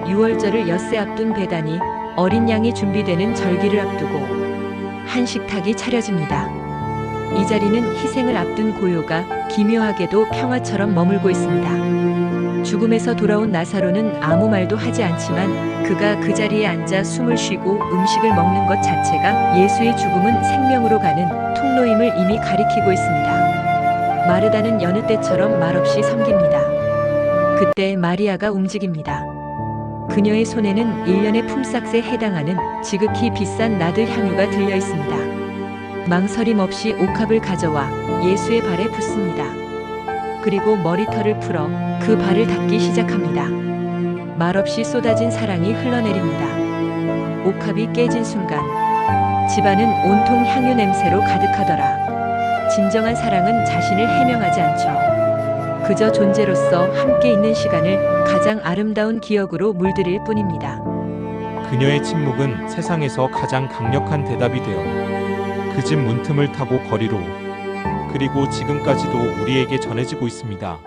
유월절을 엿새 앞둔 베다니, 어린 양이 준비되는 절기를 앞두고 한 식탁이 차려집니다. 이 자리는 희생을 앞둔 고요가 기묘하게도 평화처럼 머물고 있습니다. 죽음에서 돌아온 나사로는 아무 말도 하지 않지만 그가 그 자리에 앉아 숨을 쉬고 음식을 먹는 것 자체가 예수의 죽음은 생명으로 가는 통로임을 이미 가리키고 있습니다. 마르다는 여느 때처럼 말없이 섬깁니다. 그때 마리아가 움직입니다. 그녀의 손에는 일년의 품삯에 해당하는 지극히 비싼 나들 향유가 들려 있습니다. 망설임 없이 옥합을 가져와 예수의 발에 붓습니다. 그리고 머리털을 풀어 그 발을 닦기 시작합니다. 말없이 쏟아진 사랑이 흘러내립니다. 옥합이 깨진 순간 집안은 온통 향유 냄새로 가득하더라. 진정한 사랑은 자신을 해명하지 않죠. 그저 존재로서 함께 있는 시간을 가장 아름다운 기억으로 물들일 뿐입니다. 그녀의 침묵은 세상에서 가장 강력한 대답이 되어 그 집 문틈을 타고 거리로, 그리고 지금까지도 우리에게 전해지고 있습니다.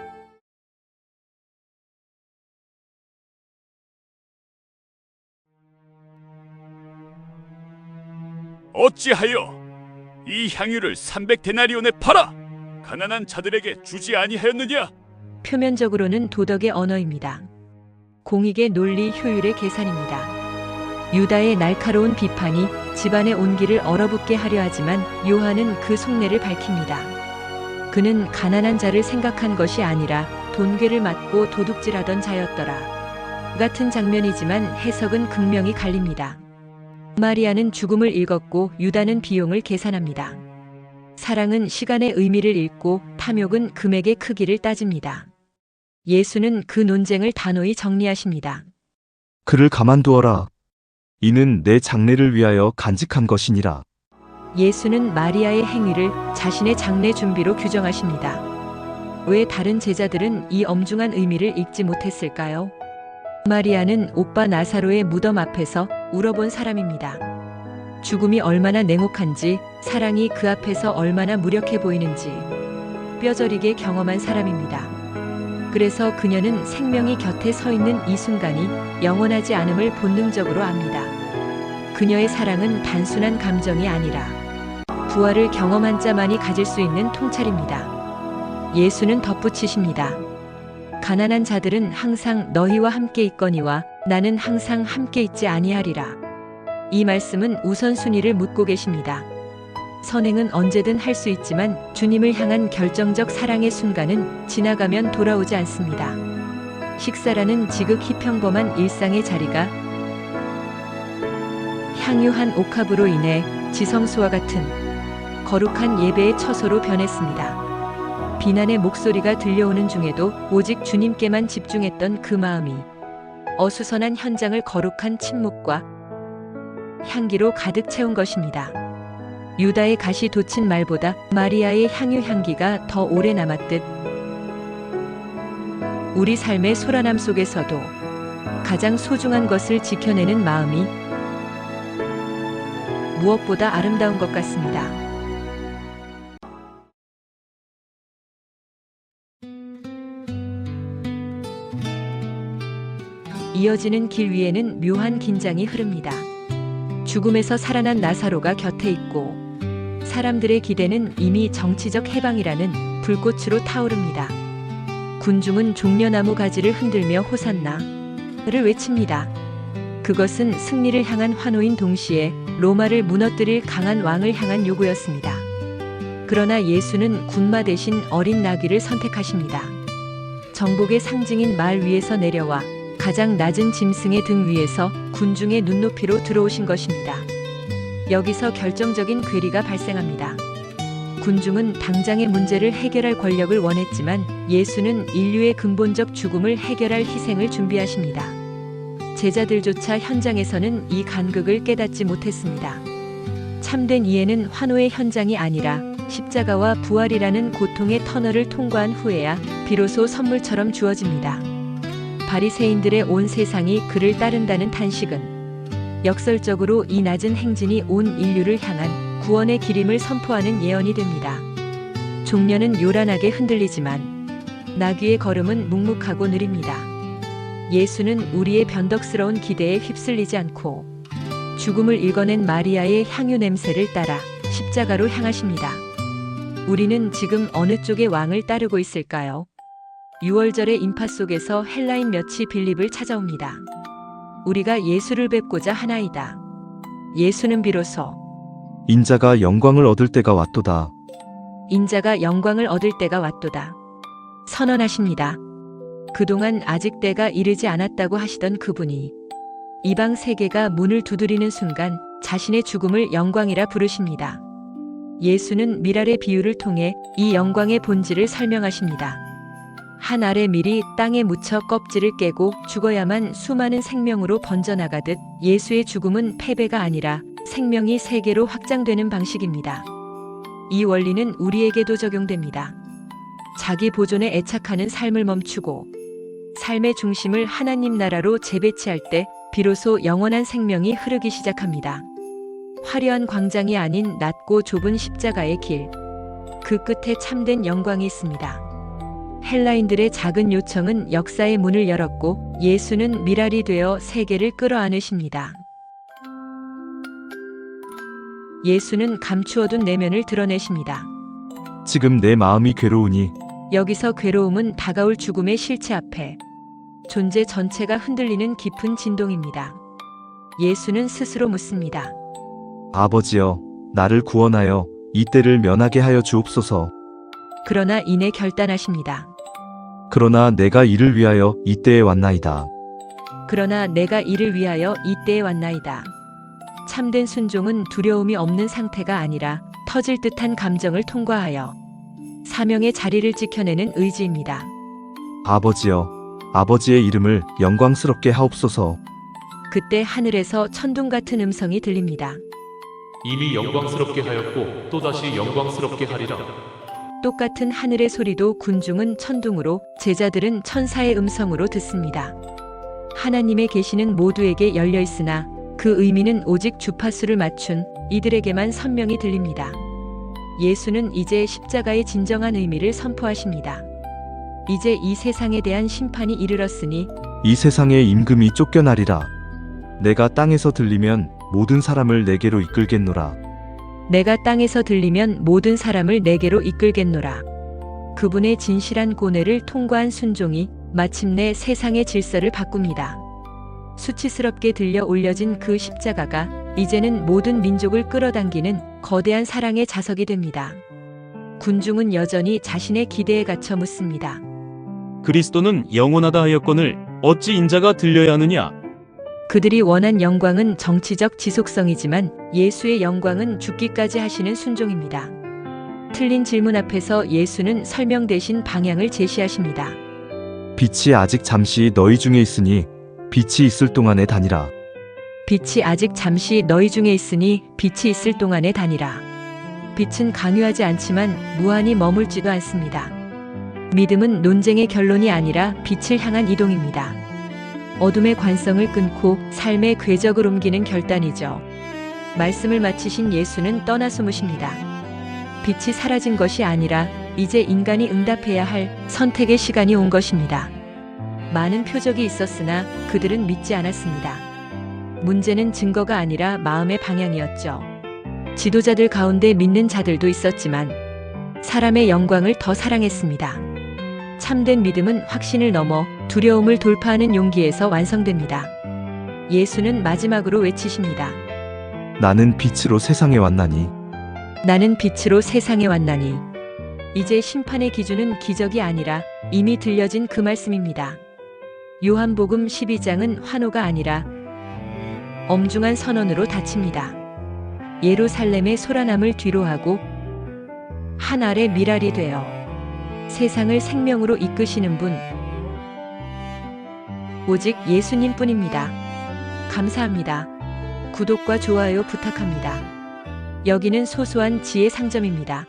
어찌하여 이 향유를 300데나리온에 팔아 가난한 자들에게 주지 아니하였느냐? 표면적으로는 도덕의 언어입니다. 공익의 논리 효율의 계산입니다. 유다의 날카로운 비판이 집안의 온기를 얼어붙게 하려 하지만 요한은 그 속내를 밝힙니다. 그는 가난한 자를 생각한 것이 아니라 돈괴를 맞고 도둑질하던 자였더라. 같은 장면이지만 해석은 극명히 갈립니다. 마리아는 죽음을 읽었고 유다는 비용을 계산합니다. 사랑은 시간의 의미를 읽고 탐욕은 금액의 크기를 따집니다. 예수는 그 논쟁을 단호히 정리하십니다. 그를 가만두어라. 이는 내 장례를 위하여 간직한 것이니라. 예수는 마리아의 행위를 자신의 장례 준비로 규정하십니다. 왜 다른 제자들은 이 엄중한 의미를 읽지 못했을까요? 마리아는 오빠 나사로의 무덤 앞에서 울어본 사람입니다. 죽음이 얼마나 냉혹한지, 사랑이 그 앞에서 얼마나 무력해 보이는지 뼈저리게 경험한 사람입니다. 그래서 그녀는 생명이 곁에 서 있는 이 순간이 영원하지 않음을 본능적으로 압니다. 그녀의 사랑은 단순한 감정이 아니라 부활을 경험한 자만이 가질 수 있는 통찰입니다. 예수는 덧붙이십니다. 가난한 자들은 항상 너희와 함께 있거니와 나는 항상 함께 있지 아니하리라. 이 말씀은 우선순위를 묻고 계십니다. 선행은 언제든 할 수 있지만 주님을 향한 결정적 사랑의 순간은 지나가면 돌아오지 않습니다. 식사라는 지극히 평범한 일상의 자리가 향유한 옥합으로 인해 지성소와 같은 거룩한 예배의 처소로 변했습니다. 비난의 목소리가 들려오는 중에도 오직 주님께만 집중했던 그 마음이 어수선한 현장을 거룩한 침묵과 향기로 가득 채운 것입니다. 유다의 가시 돋친 말보다 마리아의 향유 향기가 더 오래 남았듯 우리 삶의 소란함 속에서도 가장 소중한 것을 지켜내는 마음이 무엇보다 아름다운 것 같습니다. 이어지는 길 위에는 묘한 긴장이 흐릅니다. 죽음에서 살아난 나사로가 곁에 있고 사람들의 기대는 이미 정치적 해방이라는 불꽃으로 타오릅니다. 군중은 종려나무 가지를 흔들며 호산나를 외칩니다. 그것은 승리를 향한 환호인 동시에 로마를 무너뜨릴 강한 왕을 향한 요구였습니다. 그러나 예수는 군마 대신 어린 나귀를 선택하십니다. 정복의 상징인 말 위에서 내려와 가장 낮은 짐승의 등 위에서 군중의 눈높이로 들어오신 것입니다. 여기서 결정적인 괴리가 발생합니다. 군중은 당장의 문제를 해결할 권력을 원했지만 예수는 인류의 근본적 죽음을 해결할 희생을 준비하십니다. 제자들조차 현장에서는 이 간극을 깨닫지 못했습니다. 참된 이해는 환호의 현장이 아니라 십자가와 부활이라는 고통의 터널을 통과한 후에야 비로소 선물처럼 주어집니다. 바리새인들의 온 세상이 그를 따른다는 탄식은 역설적으로 이 낮은 행진이 온 인류를 향한 구원의 기림을 선포하는 예언이 됩니다. 종려는 요란하게 흔들리지만 나귀의 걸음은 묵묵하고 느립니다. 예수는 우리의 변덕스러운 기대에 휩쓸리지 않고 죽음을 일궈낸 마리아의 향유 냄새를 따라 십자가로 향하십니다. 우리는 지금 어느 쪽의 왕을 따르고 있을까요? 6월절의 인파 속에서 헬라인 몇이 빌립을 찾아옵니다. 우리가 예수를 뵙고자 하나이다. 예수는 비로소 인자가 영광을 얻을 때가 왔도다. 인자가 영광을 얻을 때가 왔도다. 선언하십니다. 그동안 아직 때가 이르지 않았다고 하시던 그분이 이방 세계가 문을 두드리는 순간 자신의 죽음을 영광이라 부르십니다. 예수는 밀알의 비유를 통해 이 영광의 본질을 설명하십니다. 한 알의 밀이 땅에 묻혀 껍질을 깨고 죽어야만 수많은 생명으로 번져나가듯 예수의 죽음은 패배가 아니라 생명이 세계로 확장되는 방식입니다. 이 원리는 우리에게도 적용됩니다. 자기 보존에 애착하는 삶을 멈추고 삶의 중심을 하나님 나라로 재배치할 때 비로소 영원한 생명이 흐르기 시작합니다. 화려한 광장이 아닌 낮고 좁은 십자가의 길, 그 끝에 참된 영광이 있습니다. 헬라인들의 작은 요청은 역사의 문을 열었고 예수는 밀알이 되어 세계를 끌어안으십니다. 예수는 감추어둔 내면을 드러내십니다. 지금 내 마음이 괴로우니 여기서 괴로움은 다가올 죽음의 실체 앞에 존재 전체가 흔들리는 깊은 진동입니다. 예수는 스스로 묻습니다. 아버지여, 나를 구원하여 이 때를 면하게 하여 주옵소서. 그러나 이내 결단하십니다. 그러나 내가 이를 위하여 이 때에 왔나이다. 그러나 내가 이를 위하여 이때에 왔나이다. 참된 순종은 두려움이 없는 상태가 아니라 터질 듯한 감정을 통과하여 사명의 자리를 지켜내는 의지입니다. 아버지여, 아버지의 이름을 영광스럽게 하옵소서. 그때 하늘에서 천둥 같은 음성이 들립니다. 이미 영광스럽게 하였고 또다시 영광스럽게 하리라. 똑같은 하늘의 소리도 군중은 천둥으로, 제자들은 천사의 음성으로 듣습니다. 하나님의 계시는 모두에게 열려 있으나 그 의미는 오직 주파수를 맞춘 이들에게만 선명히 들립니다. 예수는 이제 십자가의 진정한 의미를 선포하십니다. 이제 이 세상에 대한 심판이 이르렀으니 이 세상의 임금이 쫓겨나리라. 내가 땅에서 들리면 모든 사람을 내게로 이끌겠노라. 내가 땅에서 들리면 모든 사람을 내게로 이끌겠노라. 그분의 진실한 고뇌를 통과한 순종이 마침내 세상의 질서를 바꿉니다. 수치스럽게 들려 올려진 그 십자가가 이제는 모든 민족을 끌어당기는 거대한 사랑의 자석이 됩니다. 군중은 여전히 자신의 기대에 갇혀 묻습니다. 그리스도는 영원하다 하였거늘 어찌 인자가 들려야 하느냐? 그들이 원한 영광은 정치적 지속성이지만 예수의 영광은 죽기까지 하시는 순종입니다. 틀린 질문 앞에서 예수는 설명 대신 방향을 제시하십니다. 빛이 아직 잠시 너희 중에 있으니 빛이 있을 동안에 다니라. 빛이 아직 잠시 너희 중에 있으니 빛이 있을 동안에 다니라. 빛은 강요하지 않지만 무한히 머물지도 않습니다. 믿음은 논쟁의 결론이 아니라 빛을 향한 이동입니다. 어둠의 관성을 끊고 삶의 궤적을 옮기는 결단이죠. 말씀을 마치신 예수는 떠나 숨으십니다. 빛이 사라진 것이 아니라 이제 인간이 응답해야 할 선택의 시간이 온 것입니다. 많은 표적이 있었으나 그들은 믿지 않았습니다. 문제는 증거가 아니라 마음의 방향이었죠. 지도자들 가운데 믿는 자들도 있었지만 사람의 영광을 더 사랑했습니다. 참된 믿음은 확신을 넘어 두려움을 돌파하는 용기에서 완성됩니다. 예수는 마지막으로 외치십니다. 나는 빛으로 세상에 왔나니. 나는 빛으로 세상에 왔나니. 이제 심판의 기준은 기적이 아니라 이미 들려진 그 말씀입니다. 요한복음 12장은 환호가 아니라 엄중한 선언으로 닫힙니다. 예루살렘의 소란함을 뒤로하고 한 알의 밀알이 되어 세상을 생명으로 이끄시는 분, 오직 예수님뿐입니다. 감사합니다. 구독과 좋아요 부탁합니다. 여기는 소소한 지혜 상점입니다.